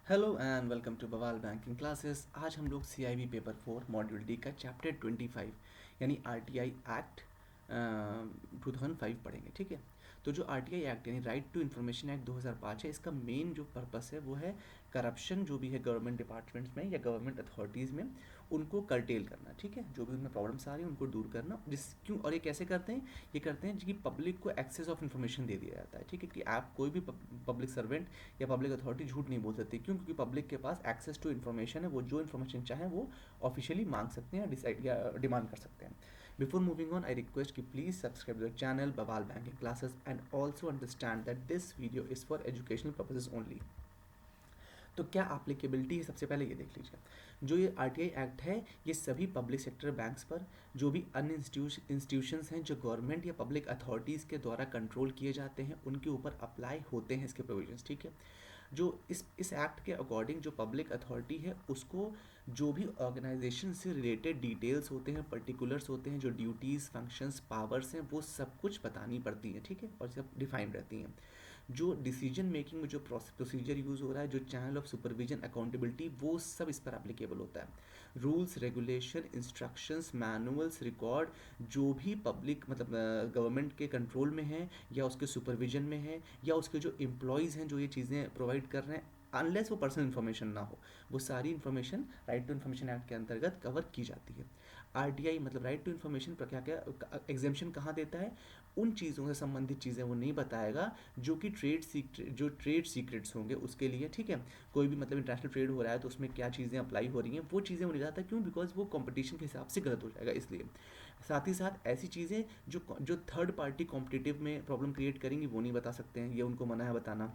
Hello and welcome to बवाल banking classes. आज हम लोग CIB पेपर 4 मॉड्यूल डी का चैप्टर 25 यानी RTI एक्ट 2005 पढ़ेंगे। ठीक है, तो जो RTI एक्ट यानी राइट टू इन्फॉर्मेशन एक्ट 2005 है, इसका मेन जो पर्पस है वो है करप्शन जो भी है गवर्नमेंट डिपार्टमेंट्स में या गवर्नमेंट अथॉरिटीज़ में, उनको कर्टेल करना। ठीक है, जो भी उनमें प्रॉब्लम्स आ रही हैं उनको दूर करना। जिस क्यों और ये कैसे करते हैं? ये करते हैं कि पब्लिक को एक्सेस ऑफ इन्फॉर्मेशन दे दिया जाता है। ठीक है, कि आप कोई भी पब्लिक सर्वेंट या पब्लिक अथॉरिटी झूठ नहीं बोल सकती। क्यों? क्योंकि पब्लिक के पास एक्सेस टू इन्फॉर्मेशन है, वो जो इन्फॉर्मेशन चाहे वो ऑफिशियली मांग सकते हैं, डिसाइड या डिमांड कर सकते हैं। Before moving on, I request कि प्लीज सब्सक्राइब द चैनल बवाल banking classes and also understand that this video is for educational purposes only. तो क्या एप्लीकेबिलिटी है, सबसे पहले ये देख लीजिए। जो ये RTI एक्ट है, ये सभी पब्लिक सेक्टर बैंक्स पर, जो भी अन्य इंस्टीट्यूशंस हैं जो गवर्नमेंट या पब्लिक अथॉरिटीज़ के द्वारा कंट्रोल किए जाते हैं, उनके ऊपर अप्लाई होते हैं इसके प्रोविजंस। ठीक है, जो इस एक्ट के अकॉर्डिंग जो पब्लिक अथॉरिटी है उसको जो भी ऑर्गेनाइजेशन से रिलेटेड डिटेल्स होते हैं, पर्टिकुलर्स होते हैं, जो ड्यूटीज़, फंक्शंस, पावर्स हैं, वो सब कुछ बतानी पड़ती हैं। ठीक है, और सब डिफाइन रहती हैं। जो डिसीजन मेकिंग में जो प्रोसीजर यूज़ हो रहा है, जो चैनल ऑफ सुपरविजन, अकाउंटेबिलिटी, वो सब इस पर एप्लीकेबल होता है। Rules, regulation, instructions, manuals, record, जो भी पब्लिक मतलब गवर्नमेंट के कंट्रोल में है या उसके सुपरविजन में है या उसके जो एम्प्लॉयज़ हैं जो ये चीज़ें प्रोवाइड कर रहे हैं, अनलेस वो पर्सनल इन्फॉर्मेशन ना हो, वो सारी information right to information act के अंतर्गत कवर की जाती है। RTI मतलब राइट टू इन्फॉर्मेशन पर क्या क्या एग्जेम्पन कहाँ देता है? उन चीज़ों से संबंधित चीज़ें वो नहीं बताएगा जो कि ट्रेड सीक्रेट्स होंगे उसके लिए। ठीक है, कोई भी मतलब इंटरनेशनल ट्रेड हो रहा है तो उसमें क्या चीज़ें अप्लाई हो रही हैं, वो चीज़ें वो नहीं बताता। क्यों? बिकॉज वो कंपटीशन के हिसाब से गलत हो जाएगा, इसलिए। साथ ही साथ ऐसी चीज़ें जो थर्ड पार्टी कॉम्पिटिटिव में प्रॉब्लम क्रिएट करेंगी वो नहीं बता सकते हैं, ये उनको मना है बताना।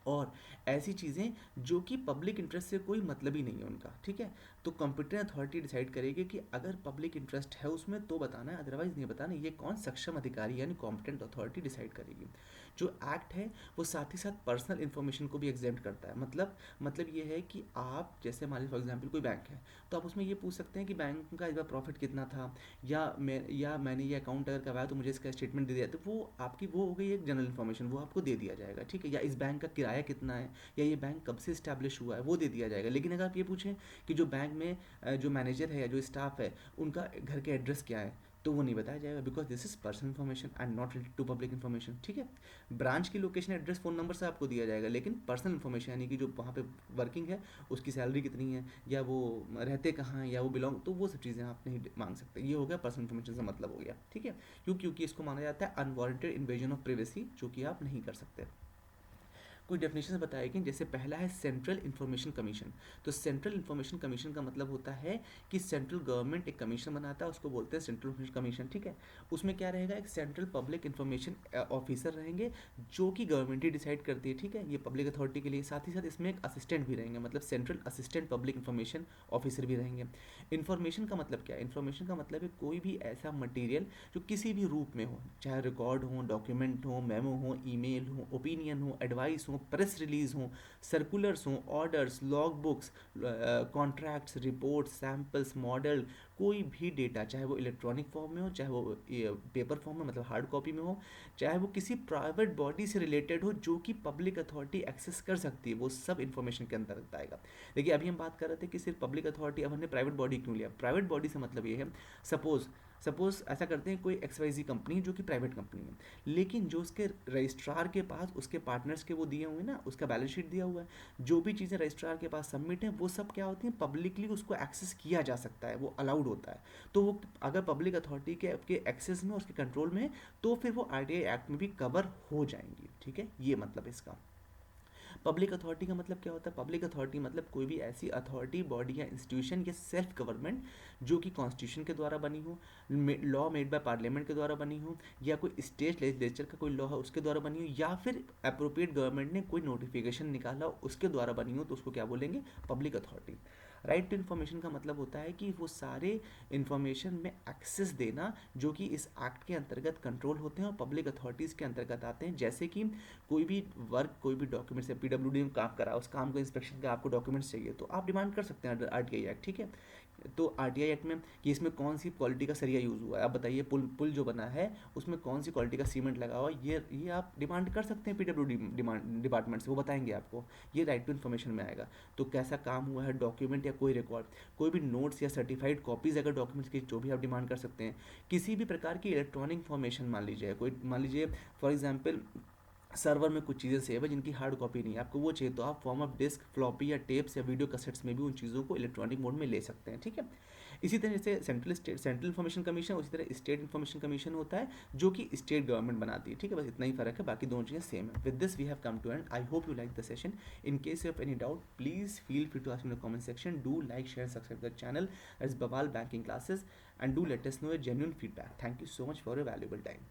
और ऐसी चीज़ें जो कि पब्लिक इंटरेस्ट से कोई मतलब ही नहीं है उनका। ठीक है, तो कॉम्पिटेंट अथॉरिटी डिसाइड करेगी कि अगर पब्लिक इंटरेस्ट है उसमें तो बताना है, अदरवाइज नहीं बताना। ये कौन? सक्षम अधिकारी यानी कॉम्पिटेंट अथॉरिटी डिसाइड करेगी। जो एक्ट है वो साथ ही साथ पर्सनल इन्फॉर्मेशन को भी एग्जेम्प्ट करता है। मतलब ये है कि आप जैसे मान लीजिए फॉर एग्जाम्पल कोई बैंक है, तो आप उसमें ये पूछ सकते हैं कि बैंक का इस बार प्रॉफिट कितना था, या मैंने ये अकाउंट अगर करवाया तो मुझे इसका स्टेटमेंट दे दिया, तो वो आपकी वो हो गई एक जनरल इन्फॉर्मेशन, वो आपको दे दिया जाएगा। ठीक है, या इस बैंक का किराया कितना है, या ये बैंक कब से इस्टेब्लिश हुआ है, वो दे दिया जाएगा। लेकिन अगर आप ये पूछें कि जो बैंक में जो मैनेजर है या जो स्टाफ है उनका घर के एड्रेस क्या है, तो वो नहीं बताया जाएगा, because this is personal information and not related to public information. ठीक है, ब्रांच की लोकेशन, एड्रेस, फ़ोन नंबर से आपको दिया जाएगा, लेकिन पर्सनल इन्फॉर्मेशन यानी कि जो वहाँ पे वर्किंग है, उसकी सैलरी कितनी है, या वो रहते कहाँ हैं, या वो बिलोंग, तो वो सब चीज़ें आप नहीं मांग सकते। ये हो गया पर्सनल इन्फॉर्मेशन से मतलब हो गया। ठीक है, क्योंकि इसको माना जाता है अनवांटेड इन्वेजन ऑफ प्राइवेसी, जो कि आप नहीं कर सकते। कुछ डेफिनेशन बताएगी, जैसे पहला है सेंट्रल इंफॉर्मेशन कमीशन। तो सेंट्रल इंफॉर्मेशन कमीशन का मतलब होता है कि सेंट्रल गवर्नमेंट एक कमीशन बनाता है, उसको बोलते हैं सेंट्रल इंफॉर्मेशन कमीशन। ठीक है, उसमें क्या रहेगा? एक सेंट्रल पब्लिक इंफॉर्मेशन ऑफिसर रहेंगे जो कि गवर्नमेंट ही डिसाइड करती है। ठीक है, ये पब्लिक अथॉरिटी के लिए। साथ ही साथ इसमें एक असिस्टेंट भी रहेंगे, मतलब central assistant public information officer भी रहेंगे। इन्फॉर्मेशन का मतलब क्या है? इन्फॉर्मेशन का मतलब है कोई भी ऐसा मटेरियल जो किसी भी रूप में हो, चाहे रिकॉर्ड हो, डॉक्यूमेंट हो, मेमो हो, ईमेल हो, ओपिनियन हो, एडवाइस हो, प्रेस रिलीज हो, सर्कुलर्स हो, orders, log books, contracts, reports, samples, model, कोई भी डेटा, चाहे वो इलेक्ट्रॉनिक फॉर्म में हो, चाहे वो पेपर फॉर्म में मतलब हार्ड कॉपी में हो, चाहे वो किसी प्राइवेट बॉडी से रिलेटेड हो जो कि पब्लिक अथॉरिटी एक्सेस कर सकती है, वो सब इन्फॉर्मेशन के अंतर्गत आएगा। देखिए, अभी हम बात कर रहे थे कि सिर्फ पब्लिक अथॉरिटी, अब हमने प्राइवेट बॉडी क्यों लिया? प्राइवेट बॉडी से मतलब ये है, सपोज सपोज ऐसा करते हैं, कोई XYZ कंपनी जो कि प्राइवेट कंपनी है, लेकिन जो उसके रजिस्ट्रार के पास उसके पार्टनर्स के वो दिए हुए हैं ना, उसका बैलेंस शीट दिया हुआ है, जो भी चीज़ें रजिस्ट्रार के पास सबमिट हैं वो सब क्या होती हैं? पब्लिकली उसको एक्सेस किया जा सकता है, वो अलाउड होता है। तो वो अगर पब्लिक अथॉरिटी के आपके एक्सेस में, उसके कंट्रोल में है, तो फिर वो RTI एक्ट में भी कवर हो जाएंगी। ठीक है, ये मतलब इसका। पब्लिक अथॉरिटी का मतलब क्या होता है? पब्लिक अथॉरिटी मतलब कोई भी ऐसी अथॉरिटी, बॉडी या इंस्टीट्यूशन या सेल्फ गवर्नमेंट जो कि कॉन्स्टिट्यूशन के द्वारा बनी हो, लॉ मेड बाय पार्लियामेंट के द्वारा बनी हो, या कोई स्टेट लेजिस्लेचर का कोई लॉ है उसके द्वारा बनी हो, या फिर अप्रोप्रिएट गवर्नमेंट ने कोई नोटिफिकेशन निकाला हो उसके द्वारा बनी हो, तो उसको क्या बोलेंगे? Public authority. Right to information का मतलब होता है कि वो सारे इन्फॉर्मेशन में एक्सेस देना जो कि इस एक्ट के अंतर्गत कंट्रोल होते हैं और पब्लिक अथॉरिटीज़ के अंतर्गत आते हैं। जैसे कि कोई भी वर्क, कोई भी डॉक्यूमेंट्स है, पीडब्ल्यूडी में काम करा, उस काम को इंस्पेक्शन का आपको डॉक्यूमेंट्स चाहिए तो आप डिमांड कर सकते हैं आरटीआई एक्ट, ठीक है। तो आरटीआई एक्ट में कि इसमें कौन सी क्वालिटी का सरिया यूज़ हुआ है, आप बताइए, पुल पुल जो बना है उसमें कौन सी क्वालिटी का सीमेंट लगा हुआ है, ये आप डिमांड कर सकते हैं पीडब्ल्यूडी डिपार्टमेंट से, वो बताएंगे आपको। ये राइट टू इन्फॉर्मेशन में आएगा। तो कैसा काम हुआ है, डॉक्यूमेंट या कोई रिकॉर्ड, कोई भी नोट्स या सर्टिफाइड कॉपीज़ अगर डॉक्यूमेंट्स की, जो भी आप डिमांड कर सकते हैं। किसी भी प्रकार की इलेक्ट्रॉनिक इन्फॉर्मेशन, मान लीजिए फॉर एग्जांपल सर्वर में कुछ चीज़ें सेव है जिनकी हार्ड कॉपी नहीं है, आपको वो चाहिए, तो आप फॉर्म ऑफ डिस्क, फ्लॉपी या टेप्स या वीडियो कैसेट्स में भी उन चीज़ों को इलेक्ट्रॉनिक मोड में ले सकते हैं, ठीक है। इसी तरह से सेंट्रल इन्फॉर्मेशन कमीशन, उसी तरह स्टेट इन्फॉर्मेशन कमीशन होता है जो कि स्टेट गवर्नमेंट बनाती है, ठीक है। बस इतना ही फर्क है, बाकी दोनों चीज़ें सेम है। With this we have come to end. I hope you like the session. In case of any doubt please feel free to ask in the comment section. Do like, share, subscribe the channel as Bawal banking classes, and do let us know your genuine feedback. Thank you so much for your valuable time.